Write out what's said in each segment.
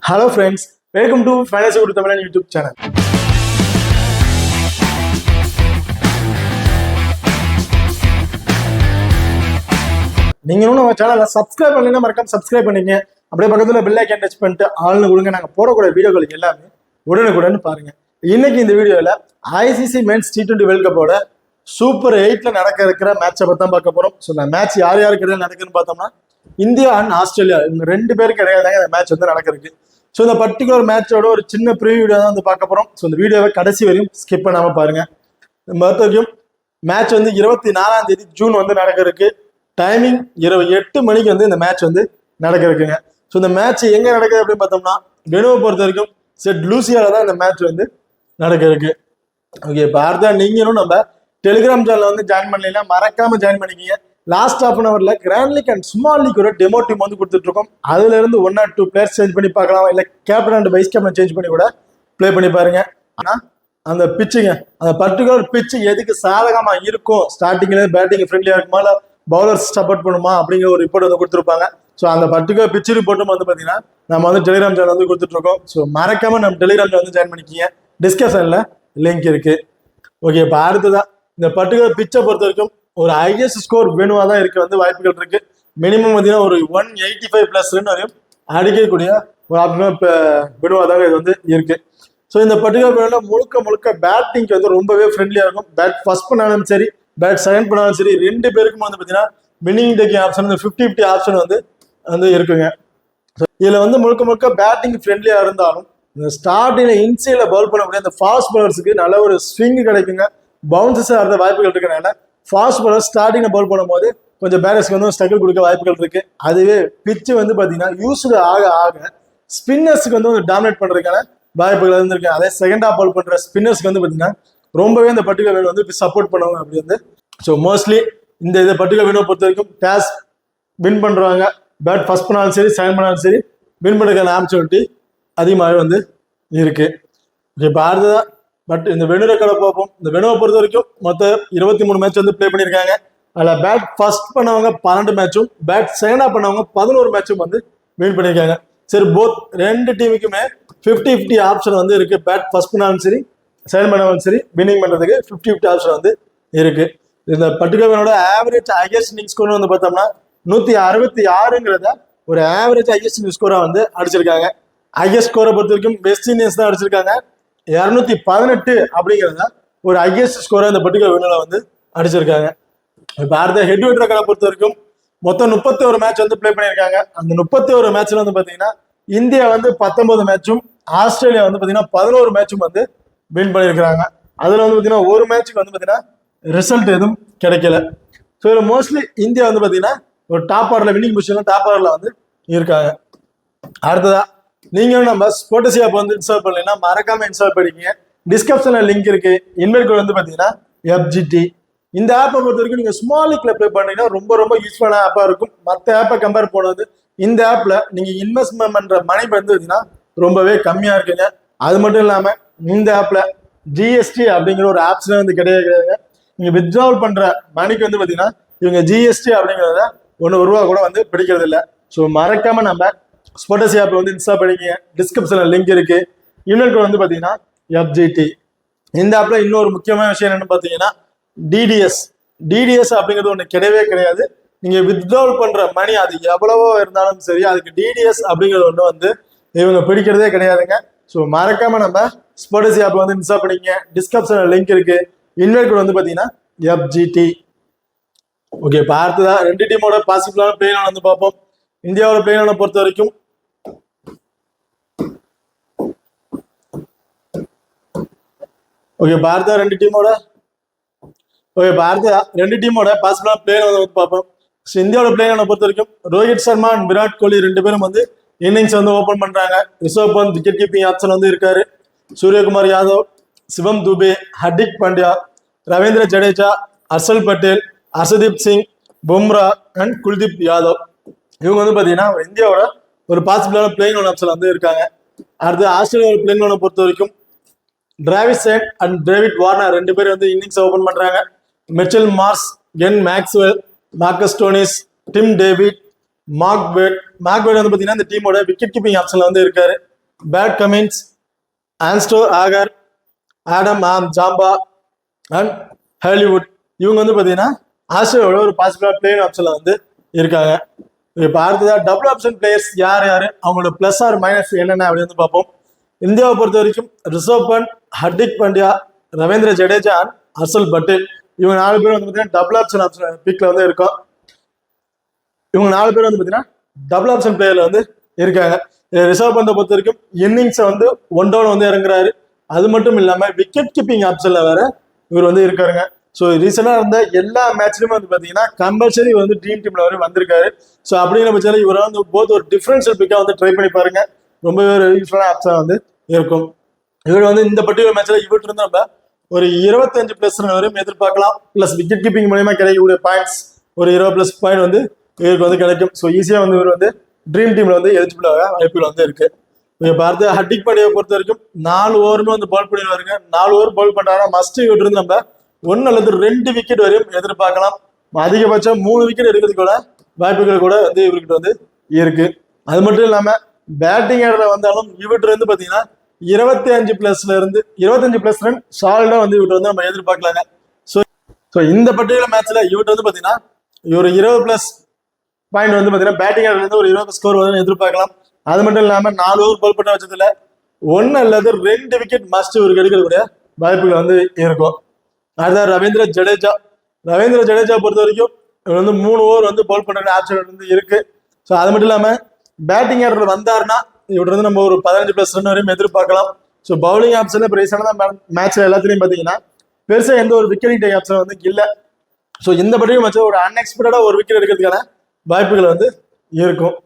Hello friends, welcome to Finance Guru Tamil YouTube channel. நீங்க இன்னும் நம்ம சேனலை சப்ஸ்கிரைப் பண்ணலைன்னா மறக்காம சப்ஸ்கிரைப் பண்ணிங்க. அப்படியே பக்கத்துல பெல் ஐகான் டச் பண்ணிட்டு ஆல்னு கொடுங்க. நாங்க போடக்கூடிய வீடியோக்களுக்கு எல்லாமே உடனுக்குடன் பாருங்க. இன்னைக்கு இந்த வீடியோல ICC மென்ஸ் T20 வேர்ல்ட் கப்போட சூப்பர் 8ல நடக்க இருக்கிற மேட்சை பத்தி தான் பார்க்க போறோம். ஸோ இந்த மேட்ச் யார் யாருக்கு இடையில நடக்குதுன்னு பார்த்தோம்னா இந்தியா அண்ட் ஆஸ்திரேலியா இவங்க ரெண்டு பேருக்கு இடையில இந்த மேட்ச் வந்து நடக்கிறதுக்கு. ஸோ இந்த பர்டிகுலர் மேட்சோட ஒரு சின்ன ப்ரீவியூ தான் வந்து பார்க்க போறோம். ஸோ இந்த வீடியோவை கடைசி வரையும் ஸ்கிப் பண்ணாம பாருங்க. மறுபடியும் மேட்ச் வந்து 24ஆம் தேதி ஜூன் வந்து நடக்கிறதுக்கு. டைமிங் இரவு 8 மணிக்கு வந்து இந்த மேட்ச் வந்து நடக்கிறதுக்குங்க. ஸோ இந்த மேட்ச் எங்க நடக்குது அப்படின்னு பார்த்தோம்னா வெனுவை பொறுத்த வரைக்கும் செட் லூசியால தான் இந்த மேட்ச் வந்து நடக்கிறதுக்கு. ஓகே, இப்போ அடுத்த நீங்களும் நம்ம டெலிகிராம் சேனல் வந்து ஜாயின் பண்ணலாம், மறக்காம ஜாயின் பண்ணிக்கிங்க. லாஸ்ட் ஹாஃப் அன் அவர்ல grand league and small league ஒரு டெமோ டீம் வந்து கொடுத்துட்டு இருக்கோம். அதுல இருந்து 1 or 2 பிளேயர்ஸ் சேஞ்ச் பண்ணி பார்க்கலாம், இல்ல captain and vice captain change பண்ணி கூட பிளே பண்ணி பாருங்க. ஆனா அந்த பிச்சுங்க, அந்த பர்டிகுலர் பிச்சு எதுக்கு சாதகமா இருக்கும், ஸ்டார்டிங்ல பேட்டிங் ஃப்ரெண்ட்லியா இருக்குமா இல்ல பவுலர்ஸ் சப்போர்ட் பண்ணுமா அப்படிங்கிற ஒரு ரிப்போர்ட் வந்து கொடுத்துருப்பாங்க. ஸோ அந்த பர்டிகுலர் பிச்சு ரிப்போர்ட்டும் வந்து பாத்தீங்கன்னா நம்ம வந்து டெலிகிராம் சேனல் வந்து கொடுத்துட்டு இருக்கோம். ஸோ மறக்காம நம்ம டெலிகிராம் சேனல் வந்து ஜாயின் பண்ணிக்கிங்க, டிஸ்கஷன்ல லிங்க் இருக்கு. ஓகே, இப்போ அடுத்ததான் இந்த பர்டிகுலர் பிச்சை பொறுத்த வரைக்கும் ஒரு ஹையஸ்ட் ஸ்கோர் வேணுவா தான் இருக்கு வந்து வாய்ப்புகள் இருக்கு. மினிமம் பார்த்தீங்கன்னா ஒரு 185 பிளஸ் ரன் வரையும் அடிக்கக்கூடிய ஒரு ஆப்ஷன் வேணுவா தான் இது வந்து இருக்கு. ஸோ இந்த பர்டிகுலர் வேணும்னா முழுக்க பேட்டிங்க்கு வந்து ரொம்பவே ஃப்ரெண்ட்லியா இருக்கும். பேட் ஃபர்ஸ்ட் பண்ணாலும் சரி, பேட் செகண்ட் பண்ணாலும் சரி, ரெண்டு பேருக்கும் வந்து பார்த்தீங்கன்னா வின்னிங் டேக்கிங் ஆப்ஷன் 50-50 ஆப்ஷன் வந்து இருக்குங்க. இதுல வந்து முழுக்க பேட்டிங் ஃப்ரெண்ட்லியா இருந்தாலும் இந்த ஸ்டார்டிங்ல இன்சைட்ல பவுல் பண்ணக்கூடிய அந்த ஃபாஸ்ட் பவுலர்ஸுக்கு நல்ல ஒரு ஸ்விங் கிடைக்குங்க. பவுன்சஸ் ஆகிற வாய்ப்புகள் இருக்கனால ஃபாஸ்ட் பவுலர் ஸ்டார்டிங்ல பவுல் பண்ணும்போது கொஞ்சம் பேலன்ஸ்க்கு வந்து ஸ்ட்ரகிள் கொடுக்க வாய்ப்புகள் இருக்கு. அதுவே பிச்சு வந்து பாத்தீங்கன்னா யூஸ்டு ஆக ஸ்பின்னர்ஸ்க்கு வந்து டாமினேட் பண்றதுக்கான வாய்ப்புகள் இருந்திருக்கு. அதே செகண்ட் ஆஃப் பவுல் பண்ற ஸ்பின்னர்ஸ்க்கு வந்து பாத்தீங்கன்னா ரொம்பவே இந்த பர்டிகுலர் வேணும் வந்து சப்போர்ட் பண்ணுவாங்க அப்படி வந்து. ஸோ மோஸ்ட்லி இந்த பர்டிகுலர் வேணும் பொறுத்த வரைக்கும் டேஸ் வின் பண்றவங்க பேட் ஃபர்ஸ்ட் பண்ணாலும் சரி, செகண்ட் பண்ணாலும் சரி, வின் பண்ணுறதுக்கான ஆப்பர்ச்சுனிட்டி அதிகமாகவே வந்து இருக்கு. இப்போ அடுத்ததான் பட் இந்த வெனு ரெக்கார்டை பார்ப்போம். இந்த வெனுவை பொறுத்த வரைக்கும் மொத்தம் 23 மேட்ச் வந்து பிளே பண்ணியிருக்காங்க. அதில் பேட் ஃபர்ஸ்ட் பண்ணவங்க 12 மேட்சும், பேட் செகண்டா பண்ணவங்க 11 மேட்சும் வந்து வின் பண்ணியிருக்காங்க. சரி, போத் ரெண்டு டீமுக்குமே 50-50 ஆப்ஷன் வந்து இருக்கு. பேட் ஃபர்ஸ்ட் பண்ணாலும் சரி, செகண்ட் பண்ணாலும் சரி, வின்னிங் பண்ணுறதுக்கு 50-50 ஆப்ஷன் வந்து இருக்கு. இந்த பர்டிகுலரோட ஆவரேஜ் ஹையஸ்ட் இன்னிங் ஸ்கோர் வந்து பார்த்தோம்னா 166ங்கிறத ஒரு ஆவரேஜ் ஹையஸ்ட் இன்னிங் ஸ்கோரா வந்து அடிச்சிருக்காங்க. ஹையஸ்ட் ஸ்கோரை பொறுத்த வரைக்கும் வெஸ்ட் இண்டீஸ் தான் அடிச்சிருக்காங்க. 218 அப்படிங்கிறத ஒரு ஹையஸ்ட் ஸ்கோரை இந்த பர்டிகுலர் வின்ல வந்து அடிச்சிருக்காங்க. இப்போ அடுத்த ஹெட் வெட் ரெக்கார்டை பொறுத்த வரைக்கும் மொத்தம் 31 மேட்ச் வந்து பிளே பண்ணியிருக்காங்க. அந்த 31 மேட்ச்ல வந்து பாத்தீங்கன்னா இந்தியா வந்து 19 மேட்சும், ஆஸ்திரேலியா வந்து பாத்தீங்கன்னா 11 மேட்சும் வந்து வின் பண்ணியிருக்காங்க. அதுல வந்து பாத்தீங்கன்னா ஒரு மேட்சுக்கு வந்து பாத்தீங்கன்னா ரிசல்ட் எதுவும் கிடைக்கல. ஸோ இதுல மோஸ்ட்லி இந்தியா வந்து பாத்தீங்கன்னா ஒரு டாப் ஆர்டர்ல வின்னிங் பொசிஷன்ல டாப் ஆர்டர்ல வந்து இருக்காங்க. அடுத்ததா நீங்களும் நம்ம ஸ்போர்ட்ஸ் ஆப் வந்து இன்ஸ்டால் பண்ணலைன்னா மறக்காம இன்ஸ்டால் பண்ணிக்கங்க. டிஸ்கிரிப்ஷன்ல லிங்க் இருக்கு. இன்வெர்ட் கோட் வந்து பாத்தீங்கன்னா FGT. இந்த ஆப்பை பொறுத்த வரைக்கும் நீங்க ஸ்மால் லீக்ல ப்ளே பண்ணீங்கன்னா ரொம்ப யூஸ்ஃபுல்லான ஆப்பா இருக்கும். மற்ற ஆப்பை கம்பேர் போனது இந்த ஆப்ல நீங்க இன்வெஸ்ட்மெண்ட் பண்ற மணி வந்து ரொம்பவே கம்மியா இருக்குங்க. அது மட்டும் இல்லாம இந்த ஆப்ல GST அப்படிங்கிற ஒரு ஆப்ஸ்ல வந்து கிடையாது. நீங்க வித்ட்ராவல் பண்ற மணிக்கு வந்து பாத்தீங்கன்னா இவங்க GST அப்படிங்கிறத ₹1 கூட வந்து பிடிக்கிறது இல்லை. ஸோ மறக்காம நம்ம ஸ்போர்ட்ஸ் ஆப் வந்து இன்ஸ்டால் பண்ணிக்கங்க. டிஸ்கிரிப்ஷன்ல லிங்க் இருக்கு. இன்வெர்ட் கோட் வந்து பாத்தீங்கன்னா FGT. இந்த ஆப்ல இன்னொரு முக்கியமான விஷயம் என்னன்னு பாத்தீங்கன்னா டிடிஎஸ் அப்படிங்கிறது ஒண்ணு கிடையாது. நீங்க வித்ட்ராவல் பண்ற மணி அது எவ்வளவோ இருந்தாலும் சரி, அதுக்கு டிடிஎஸ் அப்படிங்கிறது ஒண்ணு வந்து இவங்க பிடிக்கிறதே கிடையாதுங்க. ஸோ மறக்காம நம்ம ஸ்போர்ட்ஸ் ஆப் வந்து இன்ஸ்டால் பண்ணிக்கங்க. டிஸ்கிரிப்ஷன்ல லிங்க் இருக்கு. இன்வெர்ட் கோட் வந்து பாத்தீங்கன்னா FGT. ஓகே, இப்போ அடுத்ததா ரெண்டு டீமோட பாசிபிளான பிளேன் வந்து பார்ப்போம். இந்தியாவோட பிளேனை பொறுத்த வரைக்கும் ஓகே பாரதா ரெண்டு டீமோட பாசிபிளான பிளேன் வந்து பார்ப்போம். இந்தியாவோட பிளேனை பொறுத்த வரைக்கும் ரோஹித் சர்மா அண்ட் விராட் கோலி ரெண்டு பேரும் வந்து இன்னிங்ஸ் வந்து ஓபன் பண்றாங்க. Rishabh Pant wicket keeping option வந்து இருக்காரு. சூரியகுமார் யாதவ், சிவம் துபே, ஹர்திக் பாண்டியா, ரவீந்திர ஜடேஜா, ஹர்ஷல் பட்டேல், ஹர்ஷதீப் சிங், பும்ரா அண்ட் குல்தீப் யாதவ் இவங்க வந்து பாத்தீங்கன்னா இந்தியாவோட ஒரு பாசிபிளான பிளேயிங் ஒன் ஆப்ஷன் வந்து இருக்காங்க. அடுத்து ஆஸ்திரேலியாவோட பிளேயிங் ஒன்னை பொறுத்த வரைக்கும் Travis Head and David Warner ரெண்டு பேரும் வந்து இன்னிங்ஸ் ஓபன் பண்றாங்க. Mitchell Marsh, Glenn Maxwell, Marcus Stoinis, Tim David, மார்க்வேட் வந்து பாத்தீங்கன்னா இந்த டீமோட விக்கெட் கீப்பிங் ஆப்ஷன்ல வந்து இருக்காரு. பேட் கமின்ஸ், ஆன்ஸ்டோ Agar, Adam Zampa and Hazlewood. இவங்க வந்து பார்த்தீங்கன்னா ஆஸ்திரேலியாவோட ஒரு பாசிபிளா பிளேயிங் ஆப்ஷன்ல வந்து இருக்காங்க. இப்போ அடுத்ததா டபுள் ஆப்ஷன் பிளேயர்ஸ் யார் யாரு, அவங்களோட பிளஸ் ஆர் மைனஸ் என்னென்ன அப்படின்னு வந்து பார்ப்போம். இந்தியாவை பொறுத்த வரைக்கும் ரிஷப் பண்ட், ஹர்திக் பாண்டியா, ரவீந்திர ஜடேஜா அண்ட் ஹர்ஷல் பட்டேல் இவங்க 4 பேர் வந்து பார்த்தீங்கன்னா டபுள் ஆப்ஷன் பிக்ல வந்து இருக்கும். இவங்க 4 பேர் வந்து பார்த்தீங்கன்னா டபுள் ஆப்ஷன் பிளேயர்ல வந்து இருக்காங்க. ரிஷப் பண்டை பொறுத்த வரைக்கும் இன்னிங்ஸை வந்து 1 டவுன் வந்து இறங்குறாரு. அது மட்டும் இல்லாம விக்கெட் கீப்பிங் ஆப்ஷன்ல வேற இவர் வந்து இருக்காருங்க. ஸோ ரீசெண்டாக இருந்த எல்லா மேட்ச்லயுமே வந்து பார்த்தீங்கன்னா கம்பல்சரி வந்து ட்ரீம் டீம்ல வரை வந்திருக்காரு. ஸோ அப்படிங்கிற பட்சத்தில் இவரை வந்து போத் ஒரு டிஃபரன்ஷியல் பிக்காக வந்து ட்ரை பண்ணி பாருங்க. ரொம்பவே ஒரு யூஸ்ஃபுல்லான ஆப்ஷன் வந்து இருக்கும். இவர் வந்து இந்த பர்டிகுலர் மேட்ச்ல இவர்கிட்ட இருந்து நம்ம ஒரு 25+ ரன் வரையும் எதிர்பார்க்கலாம். பிளஸ் விக்கெட் கீப்பிங் மூலயமா கிடைக்கக்கூடிய பாயிண்ட்ஸ் ஒரு 20+ பாயிண்ட் வந்து இவருக்கு வந்து கிடைக்கும். ஸோ ஈஸியாக வந்து இவர் வந்து ட்ரீம் டீம்ல வந்து எலிஜிபிள் ஆக வாய்ப்புகள் வந்து இருக்கு. இங்க பார்த்து ஹர்திக் பாண்டியாவை பொறுத்த வரைக்கும் 4 ஓவருமே வந்து பால் பண்ணிடுவாருங்க. 4 ஓவர் பால் பண்றாங்கன்னா மஸ்ட் இவர்கிட்ட இருந்து நம்ம 1 அல்லது 2 விக்கெட் வரையும் எதிர்பார்க்கலாம். அதிகபட்சம் 3 விக்கெட் எடுக்கிறதுக்கு கூட வாய்ப்புகள் கூட வந்து இவர்கிட்ட வந்து இருக்கு. அது மட்டும் இல்லாம பேட்டிங் ஆடுற வந்தாலும் இவர்கிட்ட இருந்து பாத்தீங்கன்னா 25+ ரன் சாலிடா வந்து இவர்கிட்ட வந்து நம்ம எதிர்பார்க்கலாங்க. ஸோ இந்த பர்டிகுலர் மேட்ச்ல இவர்கிட்ட வந்து பாத்தீங்கன்னா ஒரு 20+ பாயிண்ட் வந்து பாத்தீங்கன்னா பேட்டிங் ஆடுறது வந்து ஒரு 20 ஸ்கோர் வந்து எதிர்பார்க்கலாம். அது மட்டும் இல்லாம 4 ஓவர் பால் பண்ண பட்சத்துல 1 அல்லது 2 விக்கெட் மஸ்ட் இவருக்கு எடுக்கக்கூடிய வாய்ப்புகள் வந்து இருக்கும். அடுத்த ரவீந்திர ஜடேஜா பொறுத்த வரைக்கும் இவர் வந்து 3 ஓவர் வந்து பால் பண்ற ஆப்ஷன் வந்து இருக்கு. ஸோ அது மட்டும் இல்லாம பேட்டிங் ஆர்டர் வந்தாருன்னா இவர்கிட்ட வந்து நம்ம ஒரு 15+ ரன் வரையும் எதிர்பார்க்கலாம். ஸோ பவுலிங் ஆப்ஷன்ல இப்போ ரீசெண்டாக மேட்ச்ல எல்லாத்துலையும் பார்த்தீங்கன்னா பெருசா எந்த ஒரு விக்கெட் டேக் ஆப்ஷன் வந்து இல்லை. ஸோ இந்த பர்டிகுலர் மேட்ச்ல ஒரு அன்எக்ஸ்பெக்டடா ஒரு விக்கெட் எடுக்கிறதுக்கான வாய்ப்புகள் வந்து இருக்கும்.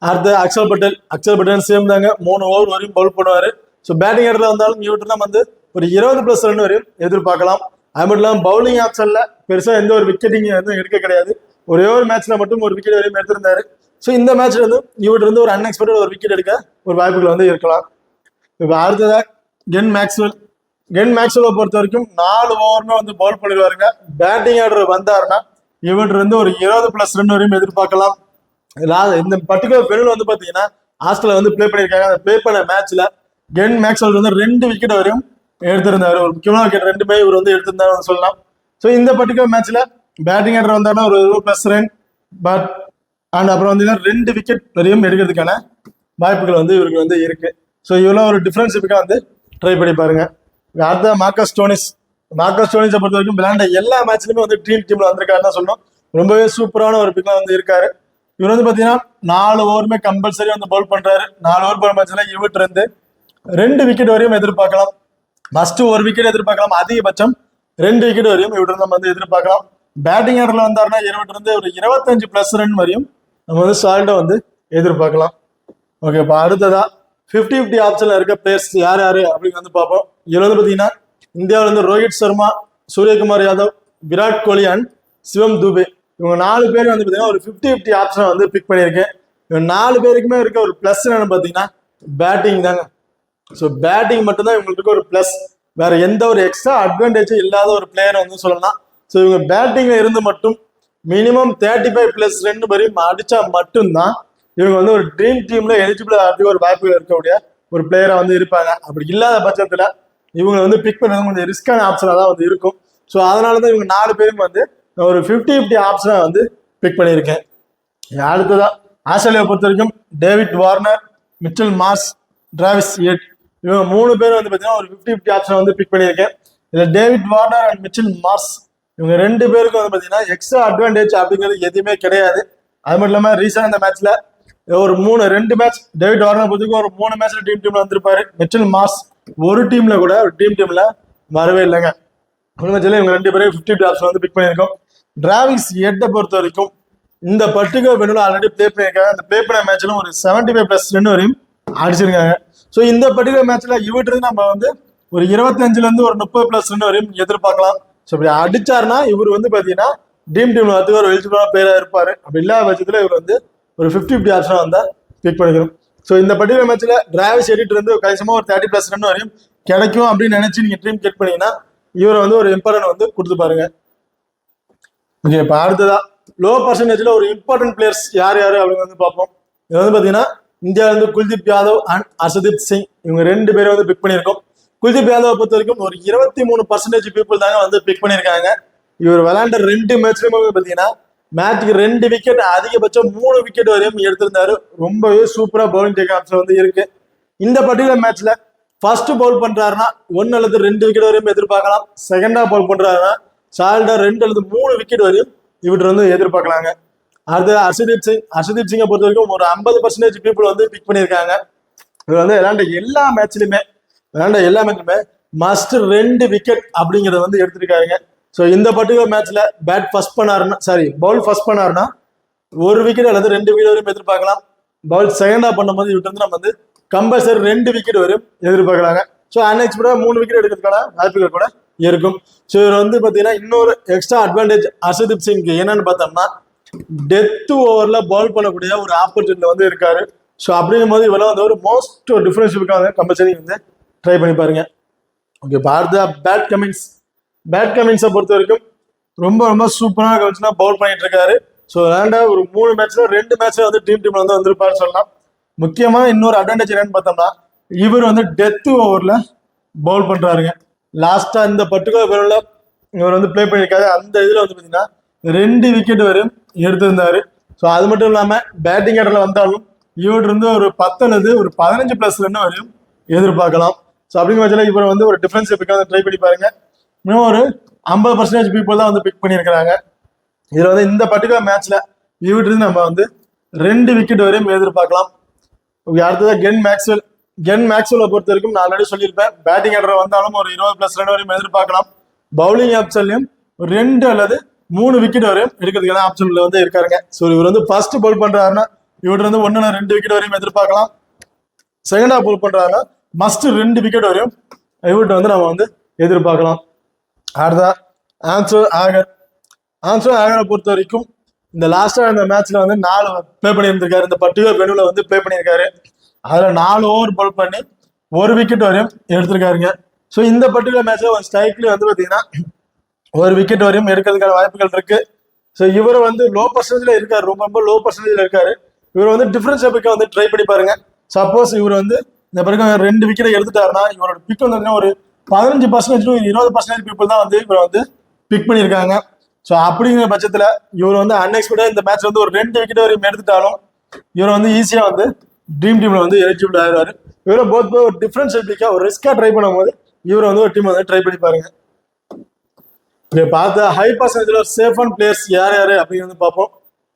அடுத்து அக்ஷல் பட்டேல் சேம் தாங்க, 3 ஓவர் வரையும் பவுல் பண்ணுவாரு. ஸோ பேட்டிங் ஆர்டர்ல வந்தாலும் இவர்கிட்ட நம்ம வந்து ஒரு 20+ ரன் வரையும் எதிர்பார்க்கலாம். அது மட்டும் இல்லாமல் பவுலிங் ஆப்ஷன்ல பெருசா எந்த ஒரு விக்கெட்டிங் வந்து எடுக்க கிடையாது. ஒரே ஒரு மேட்ச்ல மட்டும் ஒரு விக்கெட் வரையும் எடுத்திருந்தாரு. ஸோ இந்த மேட்ச்ல வந்து இவர்கிட்ட இருந்து ஒரு அன்எக்ஸ்பெக்டட் ஒரு விக்கெட் எடுக்க ஒரு வாய்ப்புகள் வந்து இருக்கலாம். இப்போ அடுத்ததா கென் மேக்ஸ்வெல் பொறுத்த வரைக்கும் 4 ஓவருமே வந்து பவுல் பண்ணிடுவாருங்க. பேட்டிங் ஆர்டர் வந்தாருன்னா இவர்கிட்ட இருந்து ஒரு 20+ ரன் வரையும் எதிர்பார்க்கலாம். இந்த பர்டிகுலர் வெனில் வந்து பாத்தீங்கன்னா ஆஸ்திரேலியா வந்து பிளே பண்ணியிருக்காங்க. அந்த பிளே பண்ண மேட்ச்ல கென் மேக்ஸ்வெல் வந்து 2 விக்கெட் வரையும் எடுத்திருந்தாரு. ஒரு முக்கியமான விக்கெட் 2 இவர் வந்து எடுத்திருந்தாரு சொல்லலாம். ஸோ இந்த பர்டிகுலர் மேட்ச்ல பேட்டிங் ஆர்டர் வந்தாருன்னா ஒரு 20+ ரன் அண்ட் அப்புறம் வந்து 2 விக்கெட் வரையும் எடுக்கிறதுக்கான வாய்ப்புகள் வந்து இவருக்கு வந்து இருக்கு. ஸோ இவ்வளோ ஒரு டிஃபரன்ஷிப்புக்காக வந்து ட்ரை பண்ணி பாருங்க. அடுத்த மார்க்கஸ் ஸ்டோனிஸை பொறுத்த வரைக்கும் விளையாண்ட எல்லா மேட்ச்லயுமே வந்து ட்ரீம் டீம்ல வந்திருக்காருன்னு சொல்லணும். ரொம்பவே சூப்பரான ஒரு பிக்கா வந்து இருக்காரு. இவர் வந்து பாத்தீங்கன்னா 4 ஓவருமே கம்பல்சரி வந்து பவுல் பண்றாரு. 4 ஓவர் பால் மேட்ச்ல இவர்கிட்ட இருந்து 2 விக்கெட் வரையும் எதிர்பார்க்கலாம். மஸ்ட் 1 விக்கெட் எதிர்பார்க்கலாம். அதிகபட்சம் 2 விக்கெட் வரையும் இவர்கிட்ட நம்ம வந்து எதிர்பார்க்கலாம். பேட்டிங் ஆர்டர்ல வந்தாருன்னா இவர்கிட்ட இருந்து ஒரு 25+ ரன் வரையும் நம்ம வந்து சால்டா வந்து எதிர்பார்க்கலாம். ஓகே, இப்போ அடுத்ததா 50-50 ஆப்ஷன்ல இருக்க பிளேயர்ஸ் யார் அப்படின்னு வந்து பார்ப்போம். இதுல வந்து பாத்தீங்கன்னா இந்தியாவில இருந்து ரோஹித் சர்மா, சூரியகுமார் யாதவ், விராட் கோலி அண்ட் சிவம் துபே இவங்க 4 பேர் வந்து பாத்தீங்கன்னா ஒரு 50-50 ஆப்ஷனை வந்து பிக் பண்ணியிருக்கேன். இவங்க 4 பேருக்குமே இருக்க ஒரு பிளஸ் என்னன்னு பாத்தீங்கன்னா பேட்டிங் தாங்க. ஸோ பேட்டிங் மட்டும்தான் இவங்களுக்கு ஒரு பிளஸ். வேற எந்த ஒரு எக்ஸ்ட்ரா அட்வான்டேஜும் இல்லாத ஒரு பிளேயரை வந்து சொல்லலாம். ஸோ இவங்க பேட்டிங்ல இருந்து மட்டும் மினிமம் 35+ ரன் வரையும் அடிச்சா மட்டும்தான் இவங்க வந்து ஒரு ட்ரீம் டீம்ல எலிஜிபிள் ஆகிறதுக்கு ஒரு வாய்ப்புகள் இருக்கக்கூடிய ஒரு பிளேயரா வந்து இருப்பாங்க. அப்படி இல்லாத பட்சத்துல இவங்க வந்து பிக் பண்ணுறது கொஞ்சம் ரிஸ்கான ஆப்ஷனா தான் வந்து இருக்கும். ஸோ அதனாலதான் இவங்க 4 பேரும் வந்து ஒரு 50-50 ஆப்ஷனா வந்து பிக் பண்ணியிருக்கேன். அடுத்ததா ஆஸ்திரேலியா பொறுத்த வரைக்கும் David Warner, Mitchell Marsh, Travis head இவங்க 3 பேரும் வந்து பார்த்தீங்கன்னா ஒரு 50-50 ஆப்ஷனை வந்து பிக் பண்ணியிருக்கேன். இதில் David Warner and Mitchell Marsh இவங்க 2 பேருக்கும் வந்து பார்த்தீங்கன்னா எக்ஸ்ட்ரா அட்வான்டேஜ் அப்படிங்கிறது எதுவுமே கிடையாது. அது மட்டும் இல்லாமல் ரீசெண்டாக இந்த மேட்ச்ல ஒரு 2 மேட்ச் டேவிட் வார்னர் பொறுத்தவரைக்கும் ஒரு 3 மேட்ச்ல டீம்ல வந்திருப்பாரு. மிச்சல் மார்ஷ் ஒரு டீம்ல கூட டீம்ல வரவே இல்லைங்க. இவங்க 2 பேரும் 50-50 ஆப்ஷன் வந்து பிக் பண்ணியிருக்கோம். டிராவிஸ் ஹெட்டை பொறுத்த வரைக்கும் இந்த பர்டிகுலர் வெனில் ஆல்ரெடி பிளே பண்ணியிருக்காங்க. அந்த பிளே பண்ண மேட்ச்ல ஒரு 75+ ரன் வரையும் அடிச்சிருக்காங்க. ஸோ இந்த பர்டிகுலர் மேட்ச்ல இவர்கிட்ட நம்ம வந்து ஒரு 25ல இருந்து ஒரு 30+ ரன் வரையும் எதிர்பார்க்கலாம். ஸோ இப்படி அடிச்சாருன்னா இவர் வந்து பாத்தீங்கன்னா டீம்ல வந்து ஒரு எலிஜிபிளான பிளேயரா இருப்பாரு. அப்படி இல்லாத பட்சத்துல இவர் வந்து ஒரு 50-50 ஆப்ஷனா வந்தா பிக் பண்ணிக்கணும். ஸோ இந்த பர்டிகுலர் மேட்ச்ல டிராவிஸ் ஹெட் இருந்து கணிசமா ஒரு 30+ ரன் வரையும் கிடைக்கும் அப்படின்னு நினைச்சு நீங்க ட்ரீம் கெட் பண்ணீங்கன்னா இவரை வந்து ஒரு இம்பார்ட்டன்ட் வந்து கொடுத்து பாருங்க. ஓகே, இப்போ அடுத்ததா லோ பர்சன்டேஜ்ல ஒரு இம்பார்ட்டன்ட் பிளேயர்ஸ் யார் அப்படின்னு வந்து பார்ப்போம். இது வந்து பாத்தீங்கன்னா இந்தியாவில இருந்து குல்தீப் யாதவ் அண்ட் ஹர்ஷதீப் சிங் இவங்க 2 பேரும் வந்து பிக் பண்ணியிருக்கோம். குல்தீப் யாதவ் பொறுத்த வரைக்கும் ஒரு 23% பீப்புள் தாங்க வந்து பிக் பண்ணியிருக்காங்க. இவர் விளையாண்ட 2 மேட்ச்லயுமே பாத்தீங்கன்னா மேட்சுக்கு 2 விக்கெட், அதிகபட்சம் 3 விக்கெட் வரையும் எடுத்திருந்தாரு. ரொம்பவே சூப்பரா பவுலிங் டேக் ஆப்ஷன் வந்து இருக்கு. இந்த பர்டிகுலர் மேட்ச்ல ஃபர்ஸ்ட் பவுல் பண்றாருன்னா 1 அல்லது 2 விக்கெட் வரையும் எதிர்பார்க்கலாம். செகண்டா பவுல் பண்றாருன்னா சால்டா 2 அல்லது 3 விக்கெட் வரையும் இவற்றை வந்து எதிர்பார்க்கலாங்க. அடுத்து ஹர்ஷதீப் சிங்கை பொறுத்த வரைக்கும் ஒரு 50% பீப்புள் வந்து பிக் பண்ணியிருக்காங்க. இவர் வந்து விளையாண்ட எல்லா மேட்ச்லயுமே மஸ்ட் 2 விக்கெட் அப்படிங்கறத வந்து எடுத்திருக்காருங்க. ஸோ இந்த பர்டிகுலர் மேட்ச்ல பவுல் ஃபர்ஸ்ட் பண்ணாருன்னா 1 விக்கெட் அல்லது 2 விக்கெட் வரையும் எதிர்பார்க்கலாம். பவுல் செகண்டா பண்ணும்போது இவர்கிட்ட வந்து நம்ம வந்து கம்பல்சரி 2 விக்கெட் வரையும் எதிர்பார்க்கலாங்க. ஸோ அன்எக்ஸ்பெக்டா 3 விக்கெட் எடுக்கிறதுக்கான வாய்ப்புகள் கூட இருக்கும். ஸோ இவர் வந்து பாத்தீங்கன்னா இன்னொரு எக்ஸ்ட்ரா அட்வான்டேஜ் ஹர்ஷதீப் சிங்க்கு என்னன்னு பார்த்தோம்னா டெத் ஓவர்ல பவுல் பண்ணக்கூடிய ஒரு ஆப்பர்ச்சுனிட்டி வந்து இருக்காரு. ஸோ அப்படிங்கும் போது இவரெல்லாம் வந்து ஒரு மோஸ்ட் டிஃபரன்ஷியலுக்காக கம்பல்சரி வந்து ட்ரை பண்ணி பாருங்க. ஓகே, அடுத்த பேட் கமின்ஸை பொறுத்த வரைக்கும் ரொம்ப ரொம்ப சூப்பராக கமிஷனா பவுல் பண்ணிட்டு இருக்காரு. ஸோ விளையாண்ட ஒரு 3 மேட்ச்ல 2 மேட்ச்ல வந்து டீம்ல வந்து வந்திருப்பாரு சொல்லலாம். முக்கியமா இன்னொரு அட்வான்டேஜ் என்னன்னு பார்த்தோம்னா இவர் வந்து டெத் ஓவர்ல பவுல் பண்றாருங்க. லாஸ்டா இந்த பர்டிகுலர் பேர்ல இவர் வந்து பிளே பண்ணியிருக்காரு. அந்த இதுல வந்து பாத்தீங்கன்னா 2 விக்கெட் வரையும் எடுத்திருந்தாரு. ஸோ அது மட்டும் இல்லாம பேட்டிங் ஆர்டர்ல வந்தாலும் இவர்கிட்ட இருந்து ஒரு 10 அல்லது ஒரு 15+ ரன் வரையும் எதிர்பார்க்கலாம். ஸோ அப்படிங்கிற பட்சத்தில் இவர் வந்து ஒரு டிஃபரன்ஸ் வந்து ட்ரை பண்ணி பாருங்க. இன்னும் ஒரு 50% பீப்புள் தான் வந்து பிக் பண்ணியிருக்கிறாங்க. இதுல வந்து இந்த பர்டிகுலர் மேட்ச்ல இவர்கிட்ட இருந்து நம்ம வந்து 2 விக்கெட் வரையும் எதிர்பார்க்கலாம். அடுத்தது கென் மேக்ஸ்வெல்லை பொறுத்த வரைக்கும் நான் ஆல்ரெடி சொல்லியிருப்பேன். பேட்டிங் ஆர்டர் வந்தாலும் ஒரு 20+ ரன் வரையும் எதிர்பார்க்கலாம். பவுலிங் ஆப்ஷன்லயும் 2 அல்லது 3 விக்கெட் வரையும் எடுக்கிறதுக்கான ஆப்ஷன்ல வந்து இருக்காருங்க. ஸோ இவர் வந்து ஃபர்ஸ்ட் பவுல் பண்றாருன்னா இவர்கிட்ட வந்து 1 அல்லது 2 விக்கெட் வரையும் எதிர்பார்க்கலாம். செகண்டா பவுல் பண்றாருன்னா மஸ்ட் 2 விக்கெட் வரையும் இவர்கிட்ட வந்து நம்ம வந்து எதிர்பார்க்கலாம். அடுத்தா ஆன்சர் ஆகரை பொறுத்த வரைக்கும் இந்த லாஸ்டா இந்த மேட்ச்ல வந்து 4 பிளே பண்ணியிருந்திருக்காரு. இந்த பர்டிகுலர் வெனுல வந்து பிளே பண்ணியிருக்காரு. அதுல 4 ஓவர் பவுல் பண்ணி 1 விக்கெட் வரையும் எடுத்திருக்காருங்க. ஸோ இந்த பர்டிகுலர் மேட்ச்ல ஒரு ஸ்ட்ரைக்ல வந்து பாத்தீங்கன்னா 1 விக்கெட் வரையும் எடுக்கிறதுக்கான வாய்ப்புகள் இருக்கு. ஸோ இவர் வந்து லோ பர்சன்டேஜ்ல இருக்காரு, ரொம்ப லோ பர்சன்டேஜ்ல இருக்காரு. இவர் வந்து டிஃபரன்ஸ் பிக்கை வந்து ட்ரை பண்ணி பாருங்க. சப்போஸ் இவர் வந்து இந்த பிறகு 2 விக்கெட் எடுத்துட்டாருன்னா இவரோட பிக் வந்து ஒரு 15% 20% பீப்புள் தான் வந்து இவரை வந்து பிக் பண்ணியிருக்காங்க. ஸோ அப்படிங்கிற பட்சத்துல இவர் வந்து அன்எக்ஸ்பெக்டா இந்த மேட்ச் வந்து ஒரு 2 விக்கெட் வரையும் எடுத்துட்டாலும் இவர் வந்து ஈஸியா வந்து ட்ரீம் டீம்ல வந்து எலிஜிபிள் ஆயிடுவாரு. இவரை போத் ஒரு டிஃபரன்ஸ் பிக்கா ஒரு ரிஸ்கா ட்ரை பண்ணும்போது இவர் வந்து ஒரு டீம் வந்து ட்ரை பண்ணி பாருங்க. பார்த்த ஹை பர்சன்டேஜ்ல சேஃப் அண்ட் பிளேயர்ஸ் யார் அப்படின்னு வந்து பார்ப்போம்.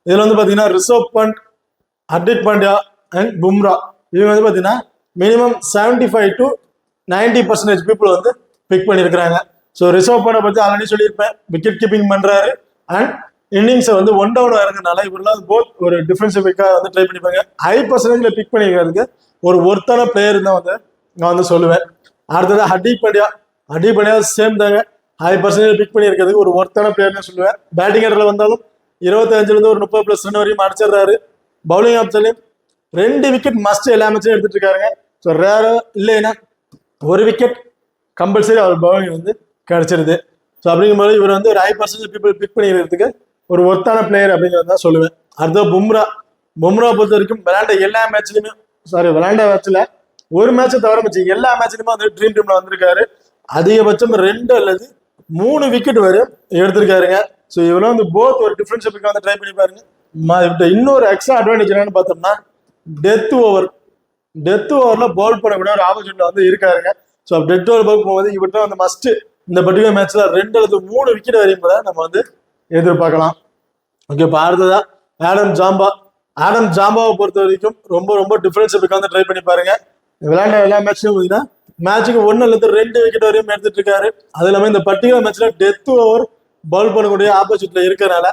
இதுல வந்து பாத்தீங்கன்னா ரிஷப் பண்ட், ஹர்திக் பாண்டியா அண்ட் பும்ரா இவங்க வந்து பாத்தீங்கன்னா மினிமம் 75 to 90% பீப்புள் வந்து பிக் பண்ணியிருக்கிறாங்க. ஸோ ரிஷப் பண்டை பத்தி ஆல்ரெடி சொல்லியிருப்பேன். விக்கெட் கீப்பிங் பண்றாரு அண்ட் இன்னிங்ஸை வந்து 1 down இறங்குனால இவரெல்லாம் போத் ஒரு டிஃபரன்ஸ் பிக்காக வந்து ட்ரை பண்ணிப்பாங்க. ஹை பர்சன்டேஜ்ல பிக் பண்ணிக்கிறதுக்கு ஒரு ஒர்த்தான பிளேயர் தான் வந்து நான் வந்து சொல்லுவேன். அடுத்தது ஹர்திக் பாண்டியா சேம் தாங்க. ஹை பர்சன்டேஜ் பிக் பண்ணியிருக்கிறதுக்கு ஒரு ஒர்த்தான பிளேயர்னு சொல்லுவேன். பேட்டிங் ஆர்டர்ல வந்தாலும் 25 ஒரு 30+ ரன் வரையும் அடிச்சிடுறாரு. பவுலிங் ஆப்ஷன்லையும் 2 விக்கெட் மஸ்ட் எல்லா மேட்சும் எடுத்துட்டு இருக்காருங்க. ஸோ ரேரா இல்லைன்னா 1 விக்கெட் கம்பல்சரி அவர் பவுலிங் வந்து கிடைச்சிருது. ஸோ அப்படிங்கும்போது இவர் வந்து ஒரு ஹை பர்சன்டேஜ் பீப்புள் பிக் பண்ணிக்கிறதுக்கு ஒரு ஒர்த்தான பிளேயர் அப்படிங்கிறது தான் சொல்லுவேன். அடுத்த பும்ரா பொறுத்த வரைக்கும் விளையாண்ட மேட்ச்ல ஒரு மேட்சை தவிர மிச்சு எல்லா மேட்ச்லயுமே வந்து ட்ரீம் டீம்ல வந்திருக்காரு. அதிகபட்சம் 2 அல்லது 3 விக்கெட் வரையும் எடுத்திருக்காருங்க. ஸோ இவரெல்லாம் வந்து போத் ஒரு டிஃபரன்ஷியலுக்கு வந்து ட்ரை பண்ணி பாருங்க. இன்னொரு எக்ஸ்ட்ரா அட்வான்டேஜ் என்னன்னு பார்த்தோம்னா டெத் ஓவர்ல பவுல் பண்ணக்கூடிய ஒரு ஆப்பர்ச்சுனிட்டி வந்து இருக்காருங்க. ஸோ டெத் ஓவர் பவுல் போகும்போது இவர்கிட்ட வந்து மஸ்ட் இந்த பர்டிகுலர் மேட்ச்ல 2 அல்லது 3 விக்கெட் வரையும் கூட நம்ம வந்து எதிர்பார்க்கலாம். ஓகே, இப்போ அடுத்ததா ஆடம் ஜாம்பாவை பொறுத்த வரைக்கும் ரொம்ப டிஃபரன்ஷியலுக்கு வந்து ட்ரை பண்ணி பாருங்க. விளையாண்ட எல்லா மேட்ச்லயும் பார்த்தீங்கன்னா மேட்சுக்கு 1 அல்லது 2 விக்கெட் வரையும் எடுத்துட்டு இருக்காரு. அது இல்லாமல் இந்த பர்டிகுலர் மேட்ச்ல டெத் ஓவர் பவுல் பண்ணக்கூடிய ஆப்பர்ச்சுனிட்டி இருக்கிறனால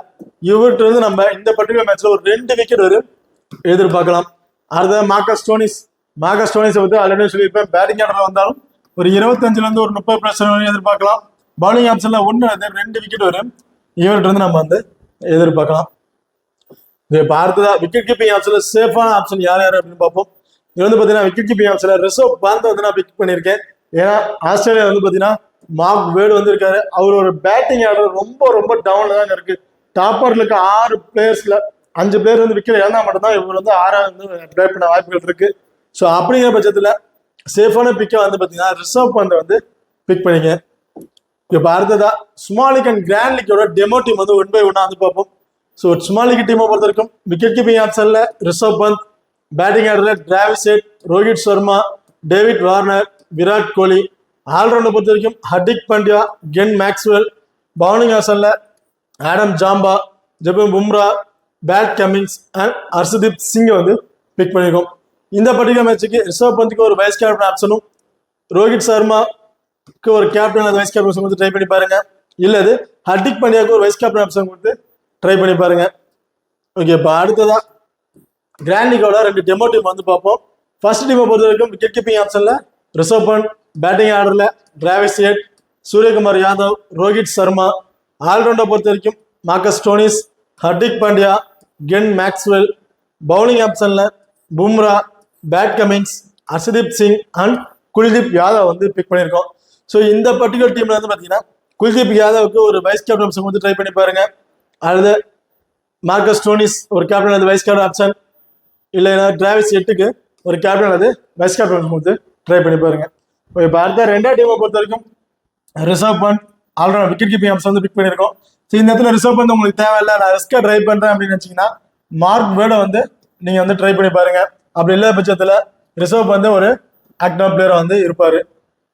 இவர்கிட்ட இருந்து நம்ம இந்த பர்டிகுலர் மேட்ச்ல ஒரு 2 விக்கெட் வரையும் எதிர்பார்க்கலாம். அடுத்த மார்க்கஸ் ஸ்டோனிஸை பத்தி ஆல்ரெடி சொல்லியிருப்பேன். பேட்டிங் ஆர்டர்ல வந்தாலும் ஒரு 25 ஒரு 30+ வரையும் எதிர்பார்க்கலாம். பவுலிங் ஆப்ஷன்ல 1 அல்லது 2 விக்கெட் வரையும் இவர்கிட்ட இருந்து நம்ம வந்து எதிர்பார்க்கலாம். இப்போ அடுத்ததா விக்கெட் கீப்பிங் ஆப்ஷன்ல சேஃபான ஆப்ஷன் யார் அப்படின்னு பார்ப்போம். இது வந்து பாத்தீங்கன்னா விக்கெட் கீப்பிங் ஆப்ஷன்ல ரிஷப் பந்த் வந்து நான் பிக் பண்ணியிருக்கேன். ஏன்னா ஆஸ்திரேலியா வந்து பாத்தீங்கன்னா மார்க் வேர்டு வந்து இருக்காரு. அவர் ஒரு பேட்டிங் ஆர்டர் ரொம்ப டவுன்ல தான் இருக்கு. டாப்பர்ல இருக்க 6 பிளேயர்ஸ்ல 5 பிளேயர் வந்து விக்கெட் இழந்தா மட்டும்தான் இவர் வந்து 6 வந்து பேட் பண்ண வாய்ப்புகள் இருக்கு. ஸோ அப்படிங்கிற பட்சத்தில் சேஃபான பிக்கை வந்து பார்த்தீங்கன்னா ரிசர்வ் பந்தை வந்து பிக் பண்ணிங்க. இப்போ அடுத்ததா ஸ்மால் லீக் அண்ட் கிராண்ட் லீக்கோட டெமோ டீம் வந்து 1 by 1 வந்து பார்ப்போம். ஸோ ஸ்மால் லீக் டீமை பொறுத்த வரைக்கும் விக்கெட் கீப்பிங் ஆப்ஷன்ல ரிஷப் பந்த், பேட்டிங் ஆர்டர்ல Travis Head, Rohit Sharma, David Warner, Virat Kohli. ஆல்ரவுண்டை பொறுத்த வரைக்கும் Hardik Pandya, Glenn Maxwell. Bowling ஆப்ஷன்ல ஆடம் ஜாம்பா, ஜெபம் Bumrah, Pat Cummins and Arshdeep சிங்கை வந்து பிக் பண்ணியிருக்கோம். இந்த பர்டிகுலர் மேட்சுக்கு ரிஷப் பந்துக்கு ஒரு வைஸ் கேப்டன் ஆப்ஷனும், ரோஹித் சர்மாக்கு ஒரு கேப்டன் வைஸ் கேப்டன் கொடுத்து ட்ரை பண்ணி பாருங்க. இல்லது ஹர்திக் பாண்டியாவுக்கு ஒரு வைஸ் கேப்டன் ஆப்ஷன் கொடுத்து ட்ரை பண்ணி பாருங்க. ஓகே, இப்போ அடுத்ததா கிராண்ட் லீக்கோட 2 டெமோ டீம் வந்து பார்ப்போம். ஃபர்ஸ்ட் டீமை பொறுத்த வரைக்கும் விக்கெட் கீப்பிங் ஆப்ஷன்ல ரிஷப் பந்த், பேட்டிங் ஆர்டர்ல டிராவிஸ் ஹெட், சூரியகுமார் யாதவ், ரோஹித் சர்மா. ஆல்ரவுண்டை பொறுத்த வரைக்கும் Marcus Stoinis, Hardik Pandya, Glenn Maxwell. Bowling ஆப்ஷன்ல Bumrah, Pat Cummins, Arshdeep Singh and Kuldeep Yadav வந்து பிக் பண்ணியிருக்கோம். ஸோ இந்த பர்டிகுலர் டீம்ல வந்து பார்த்தீங்கன்னா குல்தீப் யாதவுக்கு ஒரு வைஸ் கேப்டன் ஆப்ஷன் வந்து ட்ரை பண்ணி பாருங்க. அல்லது மார்க்கஸ் ஸ்டோனிஸ் ஒரு கேப்டன் அது வைஸ் கேப்டன் ஆப்ஷன், இல்லைன்னா டிராவிஸ் ஹெட்டுக்கு ஒரு கேப்டன் அது வைஸ் கேப்டன் வந்து ட்ரை பண்ணி பாருங்க. இப்போ அடுத்த 2 டீமை பொறுத்த வரைக்கும் Rishabh Pant allround wicket keeping option வந்து பிக் பண்ணியிருக்கோம். ஸோ இந்த இடத்துல ரிஷப் பந்த் உங்களுக்கு தேவையில்லை, நான் ரிஸ்கா ட்ரை பண்றேன் அப்படின்னு நினைச்சீங்கன்னா மார்க் வேர்டை வந்து நீங்க வந்து ட்ரை பண்ணி பாருங்க. அப்படி இல்லாத பட்சத்தில் ரிஷப் பந்த் ஒரு ஆக்டிவ் பிளேயர் வந்து இருப்பாரு.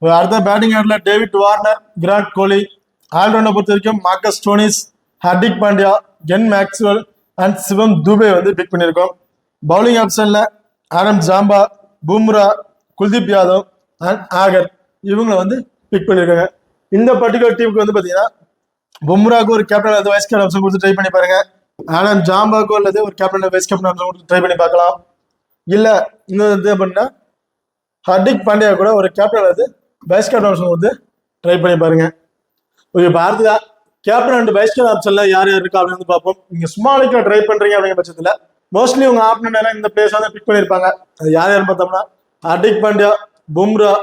அடுத்த பேட்டிங் ஆர்டர்ல டேவிட் வார்னர், விராட் கோலி. ஆல்ரவுண்டை பொறுத்த வரைக்கும் Marcus Stoinis, Hardik Pandya, Glenn Maxwell and Shivam Dube வந்து பிக் பண்ணியிருக்கோம். பவுலிங் ஆப்ஷன்ல Adam Zampa, Bumrah, Kuldeep Yadav and Agar இவங்களை வந்து பிக் பண்ணியிருக்காங்க. இந்த பர்டிகுலர் டீமுக்கு வந்து பார்த்தீங்கன்னா பும்ராவுக்கு ஒரு கேப்டன் அல்லது வைஸ் கேப்டன் ஆப்ஷன் கொடுத்து ட்ரை பண்ணி பாருங்க. ஆடம் ஜாம்பாக்கோ அல்லது ஒரு கேப்டன் வைஸ் கேப்டன் ஆப்ஷன் கொடுத்து ட்ரை பண்ணி பார்க்கலாம். இல்லை இன்னும் இது அப்படின்னா ஹர்திக் பாண்டியா கூட ஒரு கேப்டன் அல்லது வைஸ் கேப்டன் ஆப்ஷன் வந்து ட்ரை பண்ணி பாருங்க. ஓகே, இப்போ அடுத்ததா கேப்டன் அண்ட் வைஸ் கேப்டன் ஆப்ஷன்ல யார் யார் இருக்கா அப்படின்னு வந்து பார்ப்போம். நீங்க ஸ்மால் லீக்ல ட்ரை பண்றீங்க அப்படிங்கிற பட்சத்தில் மோஸ்ட்லி உங்க ஆப்னன் இந்த பிளேஸ் வந்து பிக் பண்ணியிருப்பாங்க. அது யார் யாருன்னு பார்த்தோம்னா Hardik Pandya, Bumrah,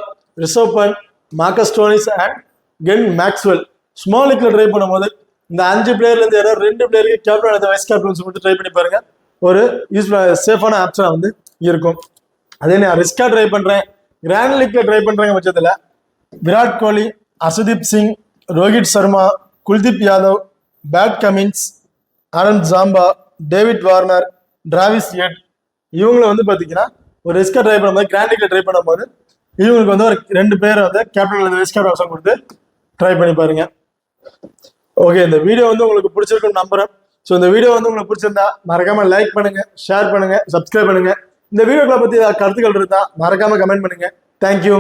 Rishabh Pant, Marcus Stoinis and Glenn Maxwell. Small லீக்ல ட்ரை பண்ணும்போது இந்த 5 பிளேயர்ல இருந்து யாராவது 2 பிளேயருக்கு கேப்டன் அல்லது வைஸ் கேப்டன்ஸ் கொடுத்து ட்ரை பண்ணி பாருங்க. ஒரு சேஃபான ஆப்ஷனா வந்து இருக்கும். அதே நான் ரிஸ்கா ட்ரை பண்றேன், கிராண்ட் லீக்ல ட்ரை பண்றேங்க பட்சத்தில் Virat Kohli, Arshdeep Singh, Rohit Sharma, Kuldeep Yadav, Pat Cummins, Adam Zampa, David Warner, Travis Head இவங்களை வந்து பார்த்தீங்கன்னா ஒரு ரிஸ்கா ட்ரை பண்ணும்போது கிராண்ட் லீக்ல ட்ரை பண்ணும்போது இவங்களுக்கு வந்து ஒரு 2 பேரை வந்து கேப்டன் அல்லது வைஸ் கேப்டன் ஆப்ஷன் கொடுத்து ட்ரை பண்ணி பாருங்க. ஓகே, இந்த வீடியோ வந்து உங்களுக்கு பிடிச்சிருக்குன்னு நம்புறேன். ஸோ இந்த வீடியோ வந்து உங்களுக்கு பிடிச்சிருந்தா மறக்காம லைக் பண்ணுங்க, ஷேர் பண்ணுங்க, சப்ஸ்கிரைப் பண்ணுங்க. இந்த வீடியோக்களை பத்தி கருத்துக்கள் இருந்தா மறக்காம கமெண்ட் பண்ணுங்க. தேங்க்யூ.